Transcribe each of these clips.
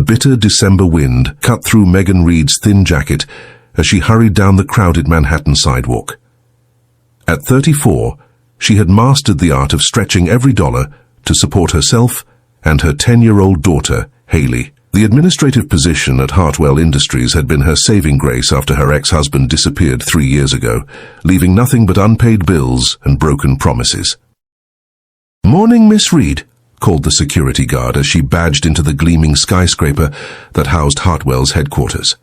bitter December wind cut through Megan Reed's thin jacket as she hurried down the crowded Manhattan sidewalk. At 34, she had mastered the art of stretching every dollar to support herself and her 10-year-old daughter, Haley. The administrative position at Hartwell Industries had been her saving grace after her ex-husband disappeared 3 years ago, leaving nothing but unpaid bills and broken promises. "Morning, Miss Reed," called the security guard as she badged into the gleaming skyscraper that housed Hartwell's headquarters.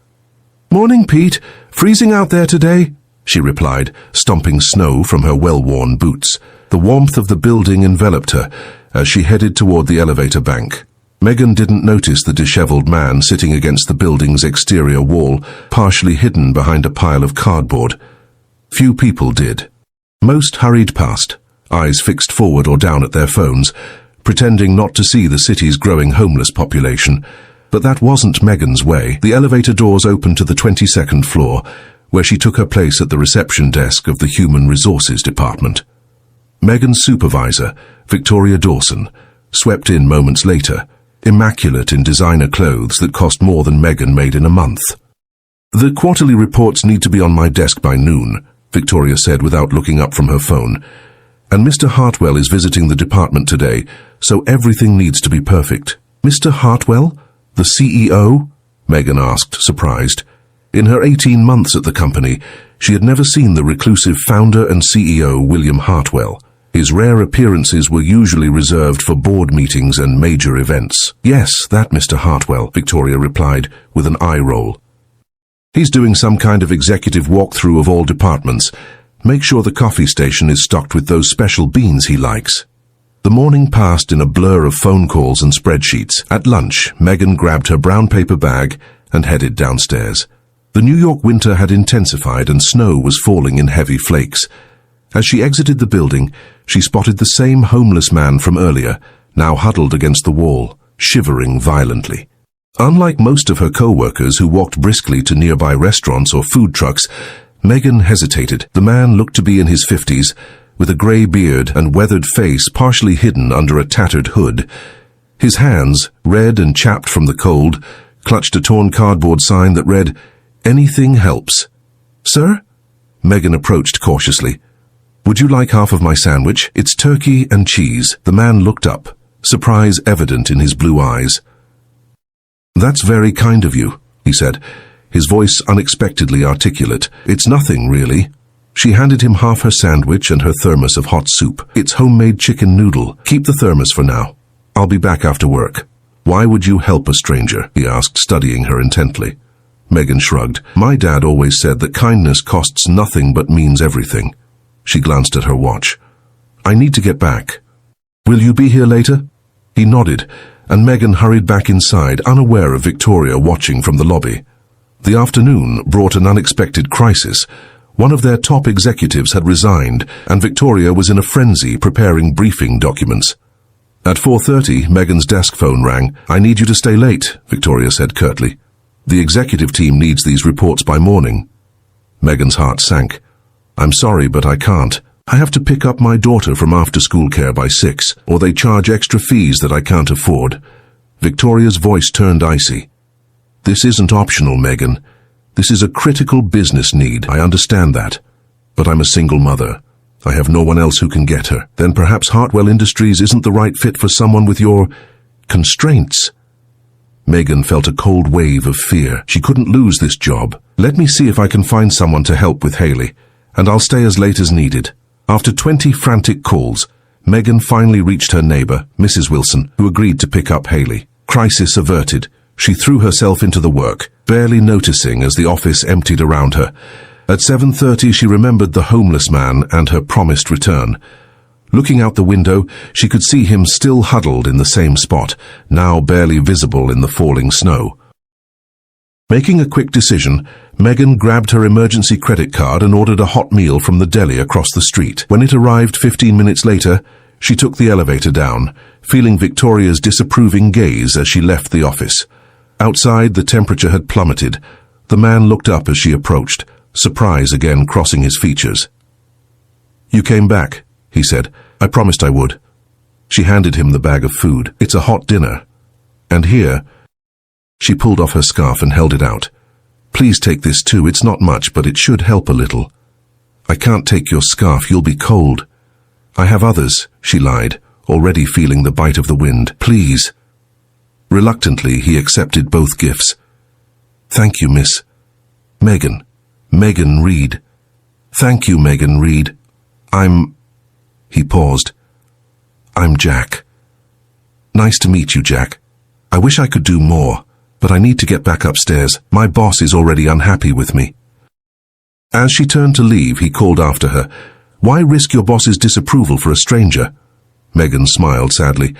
"Morning, Pete. Freezing out there today," she replied, stomping snow from her well-worn boots. The warmth of the building enveloped her as she headed toward the elevator bank. Megan didn't notice the disheveled man sitting against the building's exterior wall, partially hidden behind a pile of cardboard. Few people did. Most hurried past, eyes fixed forward or down at their phones, pretending not to see the city's growing homeless population. But that wasn't Megan's way. The elevator doors opened to the 22nd floor, where she took her place at the reception desk of the Human Resources Department. Megan's supervisor, Victoria Dawson, swept in moments later, immaculate in designer clothes that cost more than Megan made in a month. "The quarterly reports need to be on my desk by noon," Victoria said without looking up from her phone. "And Mr. Hartwell is visiting the department today, so everything needs to be perfect." "Mr. Hartwell? The CEO?" Megan asked, surprised. In her 18 months at the company, she had never seen the reclusive founder and CEO William Hartwell. His rare appearances were usually reserved for board meetings and major events. "Yes, that Mr. Hartwell," Victoria replied, with an eye roll. "He's doing some kind of executive walkthrough of all departments. Make sure the coffee station is stocked with those special beans he likes." The morning passed in a blur of phone calls and spreadsheets. At lunch, Megan grabbed her brown paper bag and headed downstairs. The New York winter had intensified and snow was falling in heavy flakes. As she exited the building, she spotted the same homeless man from earlier, now huddled against the wall, shivering violently. Unlike most of her co-workers who walked briskly to nearby restaurants or food trucks, Megan hesitated. The man looked to be in his 50s, with a grey beard and weathered face partially hidden under a tattered hood. His hands, red and chapped from the cold, clutched a torn cardboard sign that read, "Anything helps." "Sir?" Megan approached cautiously. "Would you like half of my sandwich? It's turkey and cheese." The man looked up, surprise evident in his blue eyes. "That's very kind of you," he said, his voice unexpectedly articulate. "It's nothing, really." She handed him half her sandwich and her thermos of hot soup. "It's homemade chicken noodle. Keep the thermos for now. I'll be back after work." "Why would you help a stranger?" he asked, studying her intently. Megan shrugged. "My dad always said that kindness costs nothing but means everything." She glanced at her watch. "I need to get back." "Will you be here later?" He nodded, and Megan hurried back inside, unaware of Victoria watching from the lobby. The afternoon brought an unexpected crisis. One of their top executives had resigned, and Victoria was in a frenzy preparing briefing documents. At 4:30, Megan's desk phone rang. "I need you to stay late," Victoria said curtly. "The executive team needs these reports by morning." Megan's heart sank. "I'm sorry, but I can't. I have to pick up my daughter from after-school care by 6, or they charge extra fees that I can't afford." Victoria's voice turned icy. "This isn't optional, Megan. This is a critical business need. I understand that. But I'm a single mother. I have no one else who can get her. Then perhaps Hartwell Industries isn't the right fit for someone with your constraints." Megan felt a cold wave of fear. She couldn't lose this job. "Let me see if I can find someone to help with Haley, and I'll stay as late as needed." After 20 frantic calls, Megan finally reached her neighbor, Mrs. Wilson, who agreed to pick up Haley. Crisis averted. She threw herself into the work, barely noticing as the office emptied around her. At 7:30, she remembered the homeless man and her promised return. Looking out the window, she could see him still huddled in the same spot, now barely visible in the falling snow. Making a quick decision, Megan grabbed her emergency credit card and ordered a hot meal from the deli across the street. When it arrived 15 minutes later, she took the elevator down, feeling Victoria's disapproving gaze as she left the office. Outside, the temperature had plummeted. The man looked up as she approached, surprise again crossing his features. "You came back," he said. "I promised I would." She handed him the bag of food. "It's a hot dinner. And here..." She pulled off her scarf and held it out. "Please take this too. It's not much, but it should help a little." "I can't take your scarf. You'll be cold." "I have others," she lied, already feeling the bite of the wind. "Please." Reluctantly, he accepted both gifts. "Thank you, Miss Megan. Megan Reed." "Thank you, Megan Reed. He paused. "I'm Jack." "Nice to meet you, Jack. I wish I could do more, but I need to get back upstairs. My boss is already unhappy with me." As she turned to leave, he called after her, "Why risk your boss's disapproval for a stranger?" Megan smiled sadly.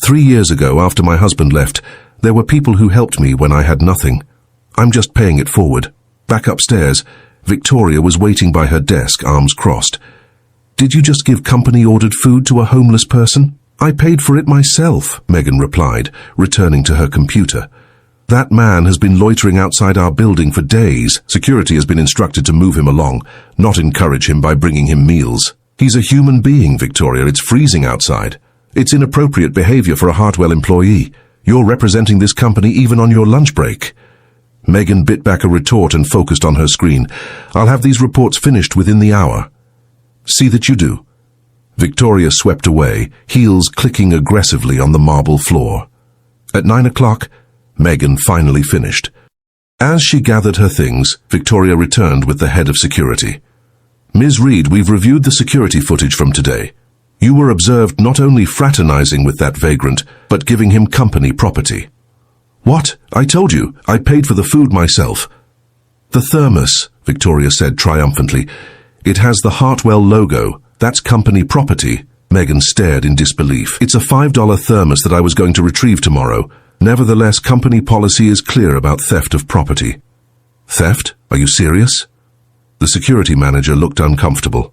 3 years ago, after my husband left, there were people who helped me when I had nothing. I'm just paying it forward." Back upstairs, Victoria was waiting by her desk, arms crossed. "Did you just give company-ordered food to a homeless person?" "I paid for it myself," Megan replied, returning to her computer. "That man has been loitering outside our building for days. Security has been instructed to move him along, not encourage him by bringing him meals." "He's a human being, Victoria. It's freezing outside. It's inappropriate behavior for a Hartwell employee. You're representing this company even on your lunch break." Megan bit back a retort and focused on her screen. "I'll have these reports finished within the hour." "See that you do." Victoria swept away, heels clicking aggressively on the marble floor. At 9 o'clock, Megan finally finished. As she gathered her things, Victoria returned with the head of security. "Ms. Reed, we've reviewed the security footage from today. You were observed not only fraternizing with that vagrant, but giving him company property." "What? I told you, I paid for the food myself." "The thermos," Victoria said triumphantly. "It has the Hartwell logo. That's company property." Megan stared in disbelief. "It's a $5 thermos that I was going to retrieve tomorrow. Nevertheless, company policy is clear about theft of property." "Theft? Are you serious?" The security manager looked uncomfortable.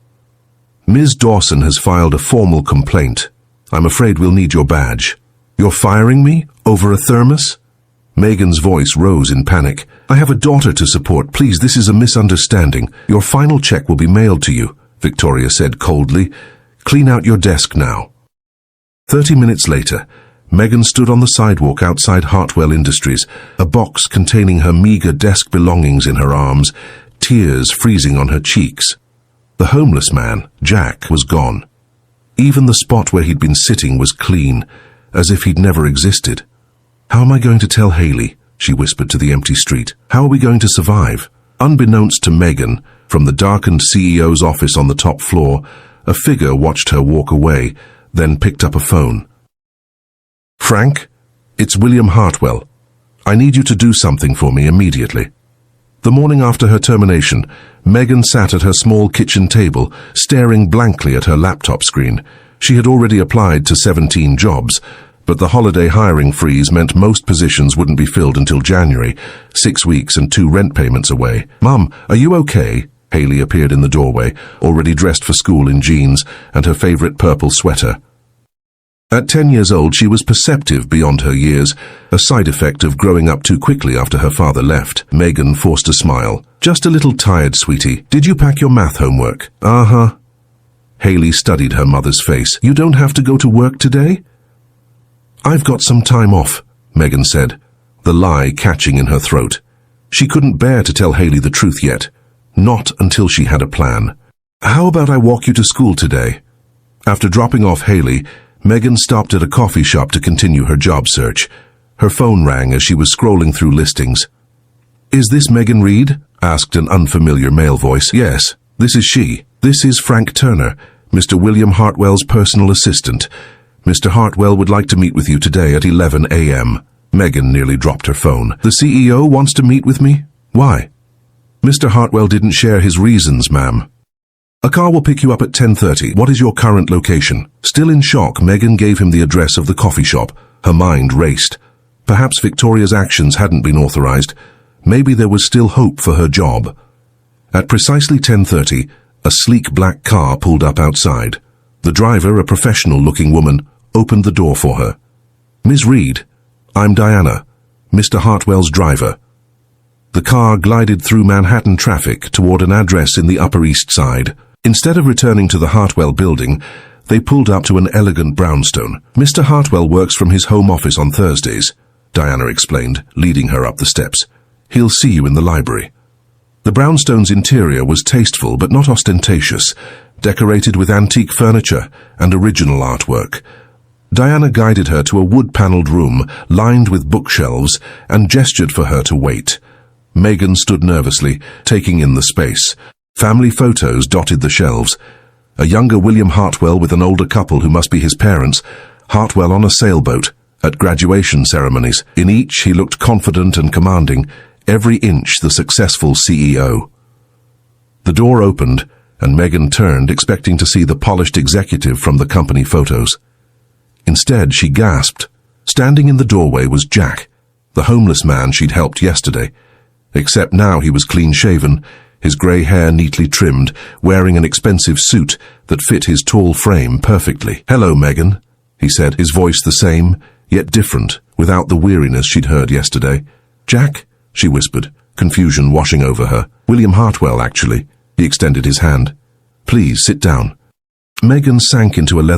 "Ms. Dawson has filed a formal complaint. I'm afraid we'll need your badge." "You're firing me? Over a thermos?" Megan's voice rose in panic. "I have a daughter to support. Please, this is a misunderstanding. Your final check will be mailed to you," Victoria said coldly. "Clean out your desk now." 30 minutes later, Megan stood on the sidewalk outside Hartwell Industries, a box containing her meager desk belongings in her arms, tears freezing on her cheeks. The homeless man, Jack, was gone. Even the spot where he'd been sitting was clean, as if he'd never existed. "How am I going to tell Haley?" she whispered to the empty street. "How are we going to survive?" Unbeknownst to Megan, from the darkened CEO's office on the top floor, a figure watched her walk away, then picked up a phone. "Frank, it's William Hartwell. I need you to do something for me immediately." The morning after her termination, Megan sat at her small kitchen table, staring blankly at her laptop screen. She had already applied to 17 jobs, but the holiday hiring freeze meant most positions wouldn't be filled until January, 6 weeks and 2 rent payments away. "Mum, are you okay?" Haley appeared in the doorway, already dressed for school in jeans and her favorite purple sweater. At 10 years old, she was perceptive beyond her years, a side effect of growing up too quickly after her father left. Megan forced a smile. "Just a little tired, sweetie. Did you pack your math homework?" "Uh-huh." Haley studied her mother's face. "You don't have to go to work today?" "I've got some time off," Megan said, the lie catching in her throat. She couldn't bear to tell Haley the truth yet. Not until she had a plan. "How about I walk you to school today?" After dropping off Haley, Megan stopped at a coffee shop to continue her job search. Her phone rang as she was scrolling through listings. "Is this Megan Reed?" asked an unfamiliar male voice. "Yes, this is she. This is Frank Turner, Mr. William Hartwell's personal assistant. Mr. Hartwell would like to meet with you today at 11 a.m. Megan nearly dropped her phone. "The CEO wants to meet with me? Why?" "Mr. Hartwell didn't share his reasons, ma'am." "A car will pick you up at 10:30. What is your current location?" Still in shock, Megan gave him the address of the coffee shop. Her mind raced. Perhaps Victoria's actions hadn't been authorized. Maybe there was still hope for her job. At precisely 10:30, a sleek black car pulled up outside. The driver, a professional-looking woman, opened the door for her. "Ms. Reed, I'm Diana, Mr. Hartwell's driver." The car glided through Manhattan traffic toward an address in the Upper East Side. Instead of returning to the Hartwell building, they pulled up to an elegant brownstone. "Mr. Hartwell works from his home office on Thursdays. Diana explained, leading her up the steps. "He'll see you in the library." The brownstone's interior was tasteful but not ostentatious, decorated with antique furniture and original artwork. Diana guided her to a wood-panelled room lined with bookshelves and gestured for her to wait. Megan stood nervously, taking in the space. Family photos dotted the shelves. A younger William Hartwell with an older couple who must be his parents, Hartwell on a sailboat, at graduation ceremonies. In each he looked confident and commanding, every inch the successful CEO. The door opened, and Megan turned, expecting to see the polished executive from the company photos. Instead, she gasped. Standing in the doorway was Jack, the homeless man she'd helped yesterday. Except now he was clean-shaven, his grey hair neatly trimmed, wearing an expensive suit that fit his tall frame perfectly. "Hello, Megan," he said, his voice the same, yet different, without the weariness she'd heard yesterday. "Jack?" she whispered, confusion washing over her. "William Hartwell, actually." He extended his hand. "Please, sit down." Megan sank into a leather